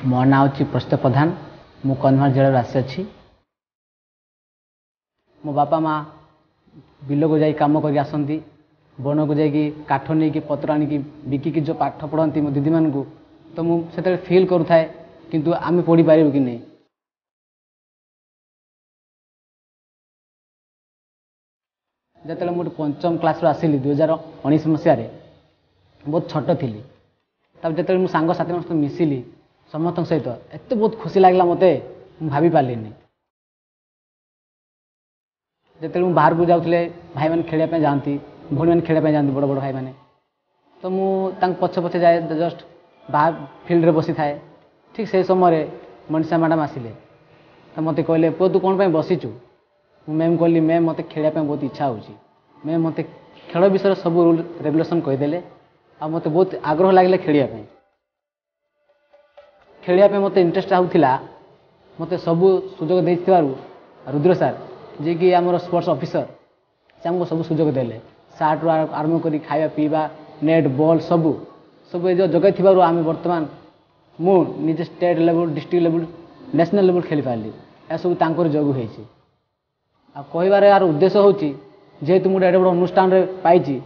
मो ना हूँ प्रस्तुत प्रधान मु कंधमाल जिले आसी अच्छी मो बापा माँ बिल को जाई काम कर आसती बन को जाकि काठ नहीं पत्र आनिकी बिकिकी जो पाठ पढ़ती मो दीदी मान तो मुझे फिल करुए किंतु आम पढ़ी पारू कि नहीं जिते मुझे पंचम क्लास आसली 2019 मसीह बहुत छोट थी तब जो मुझे सांग साथी सहित मिसिली समस्त सहित एत बहुत खुशी लगे मत भाभी पार्ली जिते बाहर को जाऊे भाई मैंने खेलने जाती भौणी मैंने खेलने जाती बड़ बड़ भाई मैंने तो मुझे पछे पछे जाए जस्ट बाहर फिल्ड बसी थाए ठीक से समय मनीषा मैडम आसिले तो मत कहले पुओ तू कौन बसीचु मैम कहली मैम मत खेलने बहुत इच्छा हो मैम मत खेल विषय सब रूल रेगुलेशन कहीदेले आ मत बहुत आग्रह लगे खेलने मत इंटरेस्ट होता मत सब सुजोग दे रुद्र सार जी कि आम स्पोर्ट्स ऑफिसर से आमको सब सुजोग देले सार्ट रू आरंभ कर खाया पीवा नेट बॉल सबू सब जो जगह आम बर्तमान मु निजे state level district level national level खेली पार्ली यह सब तांकर जोगु होती कहबार यार उद्देश्य हूँ जेहेतु मुझे एडे बड़ अनुष्ठान पाई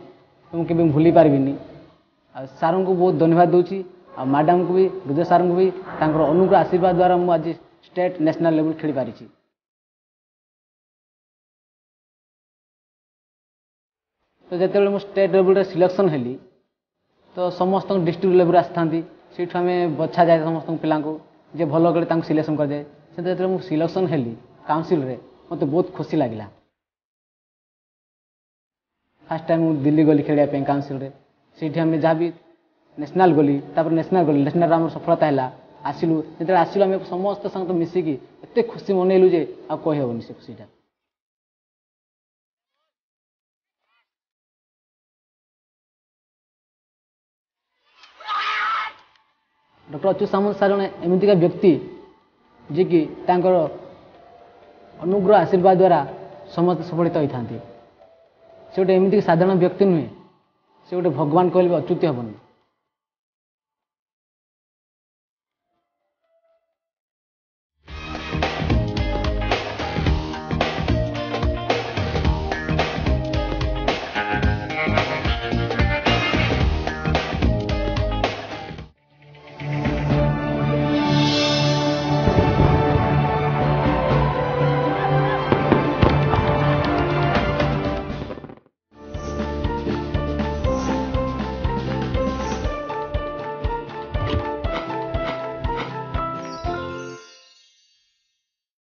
मुझे केवे भूली पार्बिनी सार को बहुत धन्यवाद दूसरी आ मैडम को भी रुद्र सार को भी तांकर अनुग्रह आशीर्वाद द्वारा मुझे आज स्टेट नेशनल लेवल खेली पारी तो जिते मुझे स्टेट लेवल सिलेक्शन हेली तो समस्त डिस्ट्रिक्ट लेवल आसती से आम बछा जाए समस्त पिला जे भल कर सिलेक्शन करदे से जो मुझे सिलेक्शन हेली काउंसिल रे मत बहुत खुशी लगे फास्ट टाइम मुझे दिल्ली गली खेलने काउंसिल रे से आम जहाँ भी नेशनल गली नेशनल गली नेशनल आम सफलता है आसिलु जो आसिलु आम समस्त संग मिसिकी एत खुशी मनइलु जे आ कहीहबनी से खुशीटा डॉक्टर अच्युत सामंत सार जन एमतीका व्यक्ति जी कि अनुग्रह आशीर्वाद द्वारा समस्त सफलित होता से गोटे एमती साधारण व्यक्ति नुहे से गोटे भगवान कहले अच्युत हेबनी।